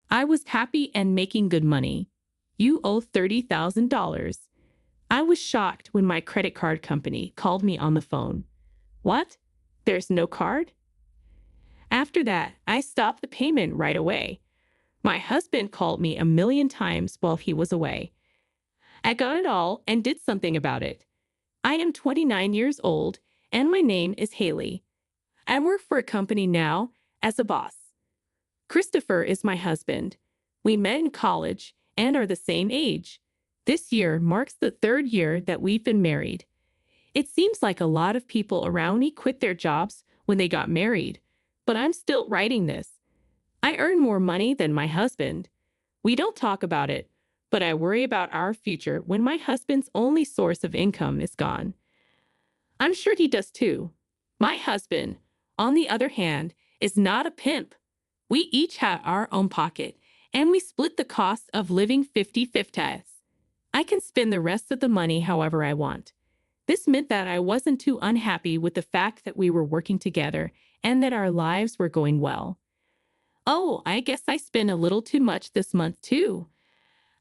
I was happy and making good money. You owe $30,000. I was shocked when my credit card company called me on the phone. What? There's no card? After that, I stopped the payment right away. My husband called me a million times while he was away. I got it all and did something about it. I am 29 years old, and my name is Haley. I work for a company now as a boss. Christopher is my husband. We met in college and are the same age. This year marks the 3rd year that we've been married. It seems like a lot of people around me quit their jobs when they got married, but I'm still writing this. I earn more money than my husband. We don't talk about it, but I worry about our future when my husband's only source of income is gone. I'm sure he does too. My husband, on the other hand, is not a pimp. We each have our own pocket, and we split the cost of living 50-50. I can spend the rest of the money however I want. This meant that I wasn't too unhappy with the fact that we were working together and that our lives were going well. Oh, I guess I spent a little too much this month too.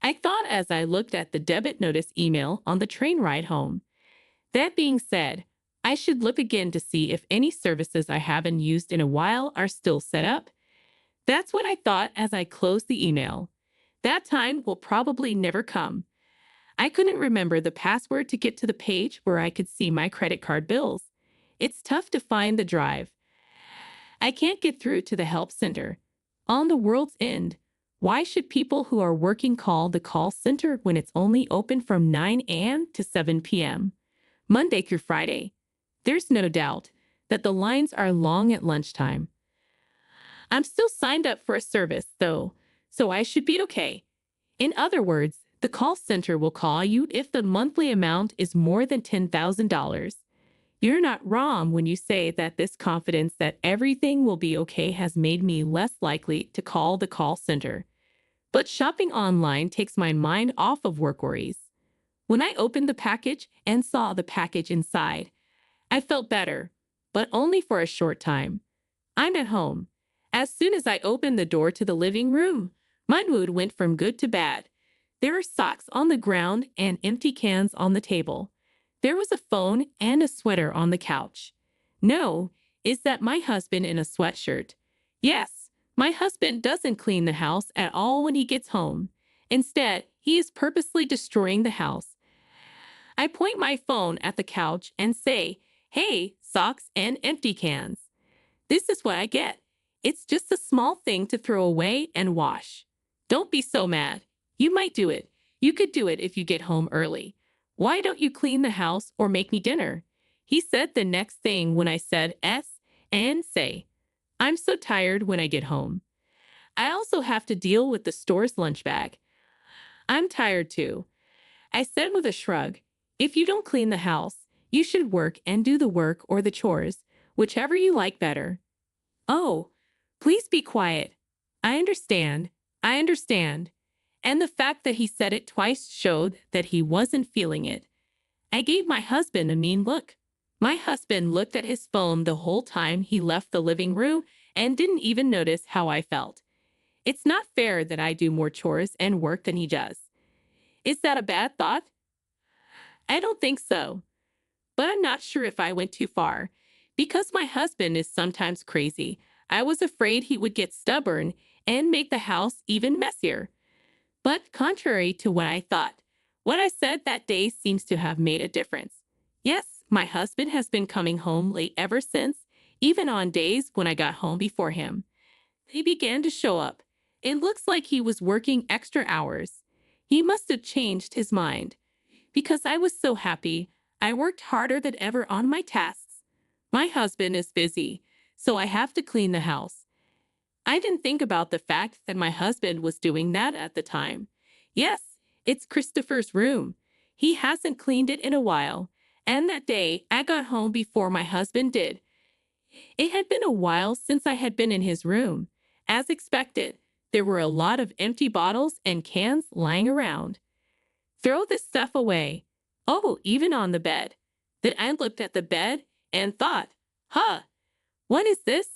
I thought as I looked at the debit notice email on the train ride home. That being said, I should look again to see if any services I haven't used in a while are still set up. That's what I thought as I closed the email. That time will probably never come. I couldn't remember the password to get to the page where I could see my credit card bills. It's tough to find the drive. I can't get through to the help center. On the world's end, why should people who are working call the call center when it's only open from 9 a.m. to 7 p.m., Monday through Friday? There's no doubt that the lines are long at lunchtime. I'm still signed up for a service, though, so I should be okay. In other words, the call center will call you if the monthly amount is more than $10,000. You're not wrong when you say that this confidence that everything will be okay has made me less likely to call the call center. But shopping online takes my mind off of work worries. When I opened the package and saw the package inside, I felt better, but only for a short time. I'm at home. As soon as I opened the door to the living room, my mood went from good to bad. There are socks on the ground and empty cans on the table. There was a phone and a sweater on the couch. No, is that my husband in a sweatshirt? Yes, my husband doesn't clean the house at all when he gets home. Instead, he is purposely destroying the house. I point my phone at the couch and say, "Hey, socks and empty cans." This is what I get. It's just a small thing to throw away and wash. Don't be so mad. You might do it. You could do it if you get home early. Why don't you clean the house or make me dinner? He said the next thing when I said S and say, I'm so tired when I get home. I also have to deal with the store's lunch bag. I'm tired too. I said with a shrug, if you don't clean the house, you should work and do the work or the chores, whichever you like better. Oh, please be quiet. I understand. I understand. And the fact that he said it twice showed that he wasn't feeling it. I gave my husband a mean look. My husband looked at his phone the whole time he left the living room and didn't even notice how I felt. It's not fair that I do more chores and work than he does. Is that a bad thought? I don't think so. But I'm not sure if I went too far. Because my husband is sometimes crazy, I was afraid he would get stubborn and make the house even messier. But contrary to what I thought, what I said that day seems to have made a difference. Yes, my husband has been coming home late ever since, even on days when I got home before him. He began to show up. It looks like he was working extra hours. He must have changed his mind. Because I was so happy, I worked harder than ever on my tasks. My husband is busy, so I have to clean the house. I didn't think about the fact that my husband was doing that at the time. Yes, it's Christopher's room. He hasn't cleaned it in a while, and that day I got home before my husband did. It had been a while since I had been in his room. As expected, there were a lot of empty bottles and cans lying around. Throw this stuff away. Oh, even on the bed. Then I looked at the bed and thought, what is this?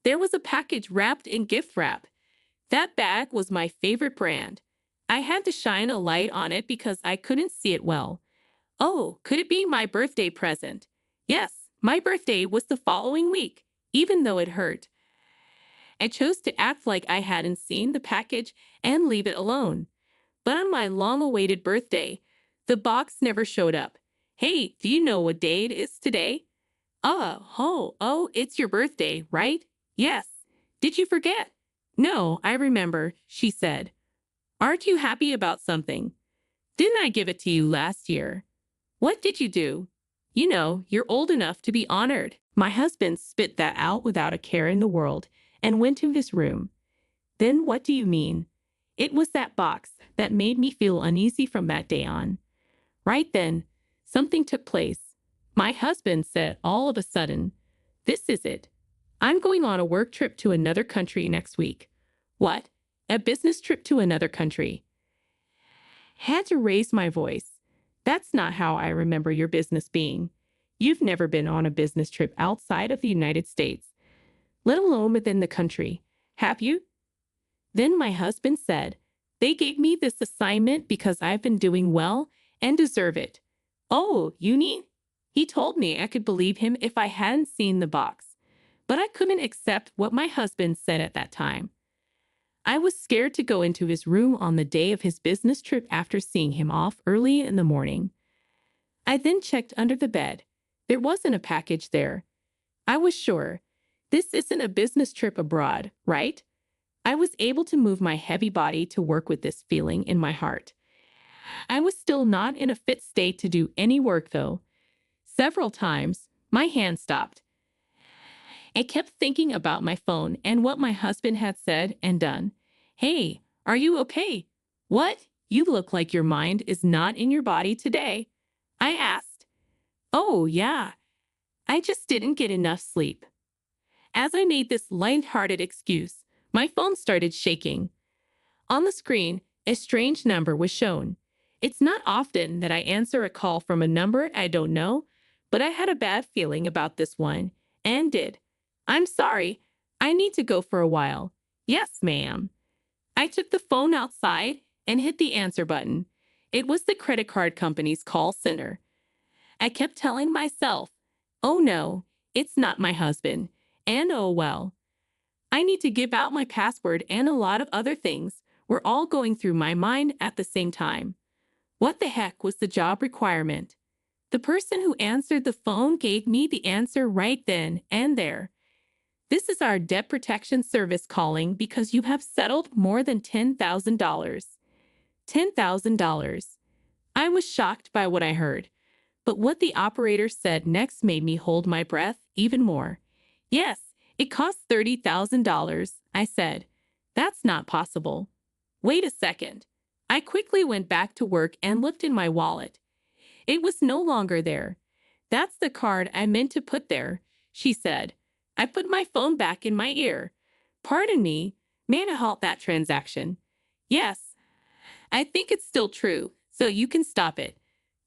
There was a package wrapped in gift wrap. That bag was my favorite brand. I had to shine a light on it because I couldn't see it well. Oh, could it be my birthday present? Yes, my birthday was the following week, even though it hurt. I chose to act like I hadn't seen the package and leave it alone. But on my long-awaited birthday, the box never showed up. Hey, do you know what day it is today? Oh, it's your birthday, right? Yes. Did you forget? No, I remember, she said. Aren't you happy about something? Didn't I give it to you last year? What did you do? You know, you're old enough to be honored. My husband spit that out without a care in the world and went to his room. Then what do you mean? It was that box that made me feel uneasy from that day on. Right then, something took place. My husband said all of a sudden, "This is it. I'm going on a work trip to another country next week." What? A business trip to another country? Had to raise my voice. That's not how I remember your business being. You've never been on a business trip outside of the United States, let alone within the country, have you? Then my husband said, "They gave me this assignment because I've been doing well and deserve it." Oh, you mean? He told me I could believe him if I hadn't seen the box, but I couldn't accept what my husband said at that time. I was scared to go into his room on the day of his business trip after seeing him off early in the morning. I then checked under the bed. There wasn't a package there. I was sure. This isn't a business trip abroad, right? I was able to move my heavy body to work with this feeling in my heart. I was still not in a fit state to do any work, though. Several times, my hand stopped. I kept thinking about my phone and what my husband had said and done. Hey, are you okay? What? You look like your mind is not in your body today. I asked. Oh, yeah. I just didn't get enough sleep. As I made this light-hearted excuse, my phone started shaking. On the screen, a strange number was shown. It's not often that I answer a call from a number I don't know, but I had a bad feeling about this one, and did. I'm sorry. I need to go for a while. Yes, ma'am. I took the phone outside and hit the answer button. It was the credit card company's call center. I kept telling myself, oh no, it's not my husband, and oh well. I need to give out my password and a lot of other things were all going through my mind at the same time. What the heck was the job requirement? The person who answered the phone gave me the answer right then and there. This is our debt protection service calling because you have settled more than $10,000. $10,000. I was shocked by what I heard, but what the operator said next made me hold my breath even more. Yes, it costs $30,000, I said. That's not possible. Wait a second. I quickly went back to work and looked in my wallet. It was no longer there. That's the card I meant to put there, she said. I put my phone back in my ear. Pardon me, may I halt that transaction? Yes. I think it's still true, so you can stop it.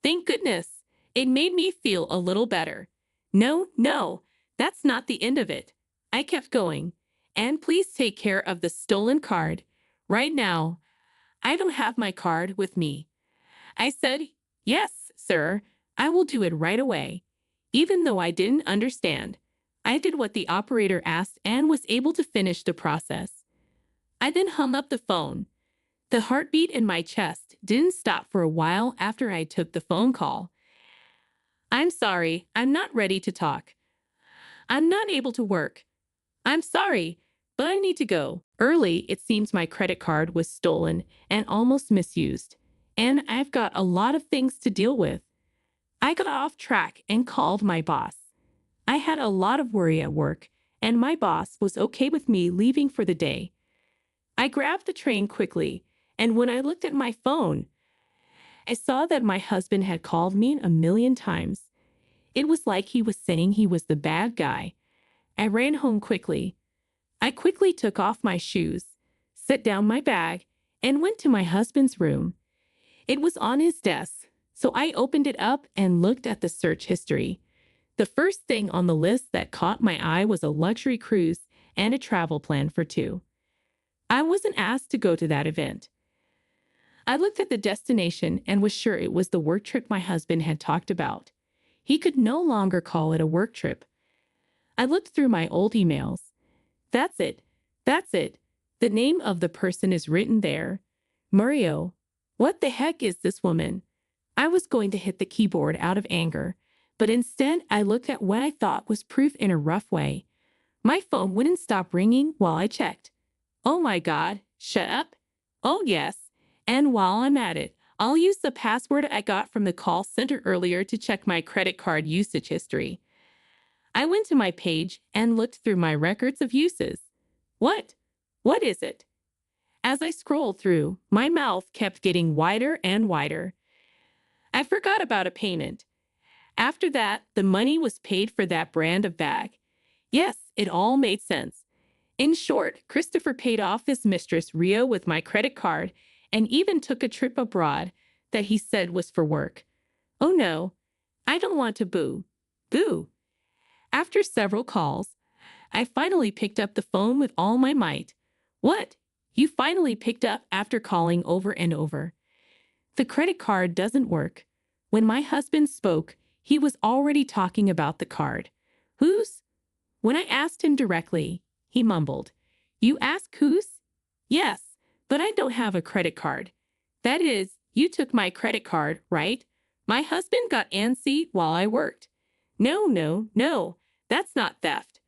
Thank goodness. It made me feel a little better. No, that's not the end of it. I kept going. And please take care of the stolen card. Right now, I don't have my card with me. I said, yes, sir, I will do it right away. Even though I didn't understand, I did what the operator asked and was able to finish the process. I then hung up the phone. The heartbeat in my chest didn't stop for a while after I took the phone call. I'm sorry, I'm not ready to talk. I'm not able to work. I'm sorry, but I need to go. Early, it seems my credit card was stolen and almost misused, and I've got a lot of things to deal with. I got off track and called my boss. I had a lot of worry at work, and my boss was okay with me leaving for the day. I grabbed the train quickly, and when I looked at my phone, I saw that my husband had called me a million times. It was like he was saying he was the bad guy. I ran home quickly. I quickly took off my shoes, set down my bag, and went to my husband's room. It was on his desk, so I opened it up and looked at the search history. The first thing on the list that caught my eye was a luxury cruise and a travel plan for two. I wasn't asked to go to that event. I looked at the destination and was sure it was the work trip my husband had talked about. He could no longer call it a work trip. I looked through my old emails. That's it. That's it. The name of the person is written there. Mario. What the heck is this woman? I was going to hit the keyboard out of anger, but instead I looked at what I thought was proof in a rough way. My phone wouldn't stop ringing while I checked. Oh my God, shut up. Oh yes, and while I'm at it, I'll use the password I got from the call center earlier to check my credit card usage history. I went to my page and looked through my records of uses. What? What is it? As I scrolled through, my mouth kept getting wider and wider. I forgot about a payment. After that, the money was paid for that brand of bag. Yes, it all made sense. In short, Christopher paid off his mistress Rio with my credit card and even took a trip abroad that he said was for work. Oh no, I don't want to boo. Boo. After several calls, I finally picked up the phone with all my might. What? You finally picked up after calling over and over. The credit card doesn't work. When my husband spoke, he was already talking about the card. Whose? When I asked him directly, he mumbled. You ask whose? Yes, but I don't have a credit card. That is, you took my credit card, right? My husband got antsy while I worked. No, that's not theft.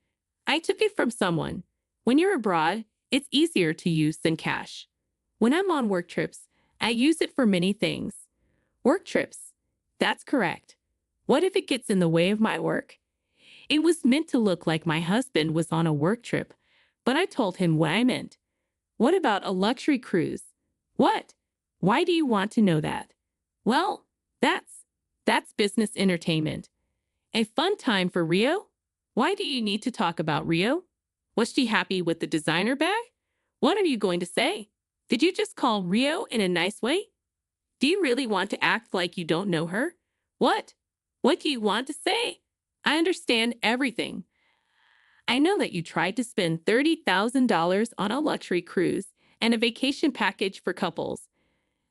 I took it from someone. When you're abroad, it's easier to use than cash. When I'm on work trips, I use it for many things. Work trips. That's correct. What if it gets in the way of my work? It was meant to look like my husband was on a work trip, but I told him what I meant. What about a luxury cruise? What? Why do you want to know that? Well, that's business entertainment. A fun time for Rio? Why do you need to talk about Rio? Was she happy with the designer bag? What are you going to say? Did you just call Rio in a nice way? Do you really want to act like you don't know her? What? What do you want to say? I understand everything. I know that you tried to spend $30,000 on a luxury cruise and a vacation package for couples.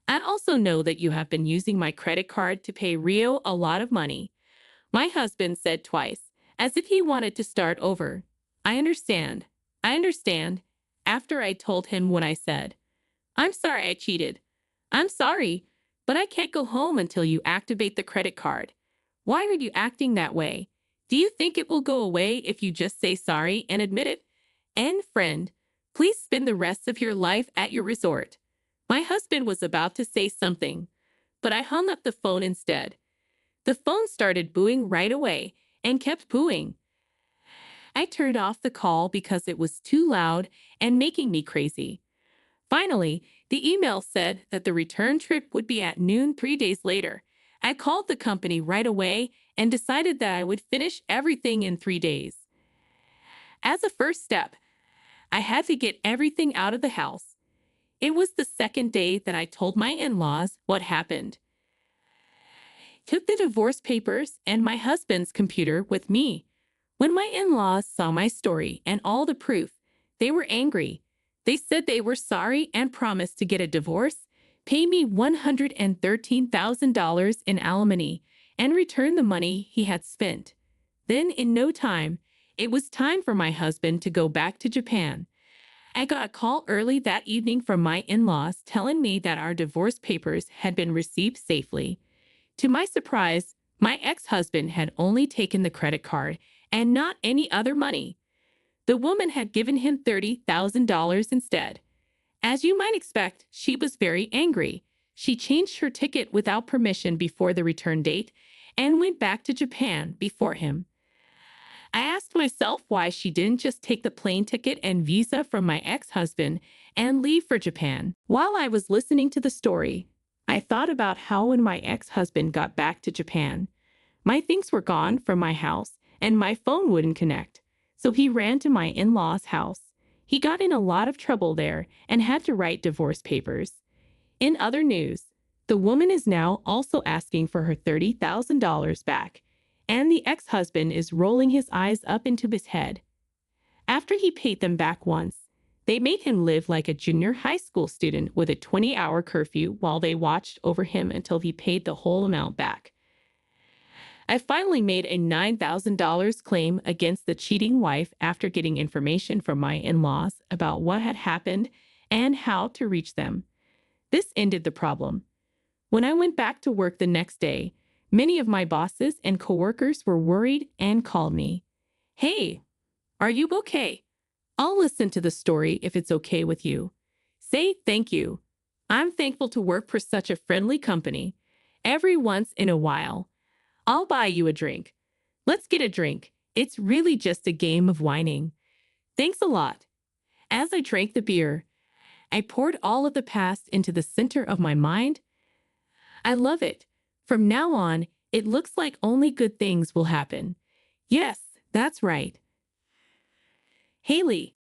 I also know that you have been using my credit card to pay Rio a lot of money. My husband said twice, as if he wanted to start over. I understand. After I told him what I said. I'm sorry I cheated. I'm sorry, but I can't go home until you activate the credit card. Why are you acting that way? Do you think it will go away if you just say sorry and admit it? And friend, please spend the rest of your life at your resort. My husband was about to say something, but I hung up the phone instead. The phone started booing right away and kept booing. I turned off the call because it was too loud and making me crazy. Finally, the email said that the return trip would be at noon 3 days later. I called the company right away and decided that I would finish everything in 3 days. As a first step, I had to get everything out of the house. It was the second day that I told my in-laws what happened. Took the divorce papers and my husband's computer with me. When my in-laws saw my story and all the proof, they were angry. They said they were sorry and promised to get a divorce, pay me $113,000 in alimony, and return the money he had spent. Then, in no time, it was time for my husband to go back to Japan. I got a call early that evening from my in-laws telling me that our divorce papers had been received safely. To my surprise, my ex-husband had only taken the credit card and not any other money. The woman had given him $30,000 instead. As you might expect, she was very angry. She changed her ticket without permission before the return date and went back to Japan before him. I asked myself why she didn't just take the plane ticket and visa from my ex-husband and leave for Japan. While I was listening to the story, I thought about how when my ex-husband got back to Japan, my things were gone from my house and my phone wouldn't connect. So he ran to my in-laws' house. He got in a lot of trouble there and had to write divorce papers. In other news, the woman is now also asking for her $30,000 back, and the ex-husband is rolling his eyes up into his head. After he paid them back once, They made him live like a junior high school student with a 20-hour curfew while they watched over him until he paid the whole amount back. I finally made a $9,000 claim against the cheating wife after getting information from my in-laws about what had happened and how to reach them. This ended the problem. When I went back to work the next day, many of my bosses and coworkers were worried and called me. "Hey, are you okay? I'll listen to the story if it's okay with you. Say thank you. I'm thankful to work for such a friendly company. Every once in a while, I'll buy you a drink. Let's get a drink. It's really just a game of whining. Thanks a lot." As I drank the beer, I poured all of the past into the center of my mind. I love it. From now on, it looks like only good things will happen. Yes, that's right. Haley,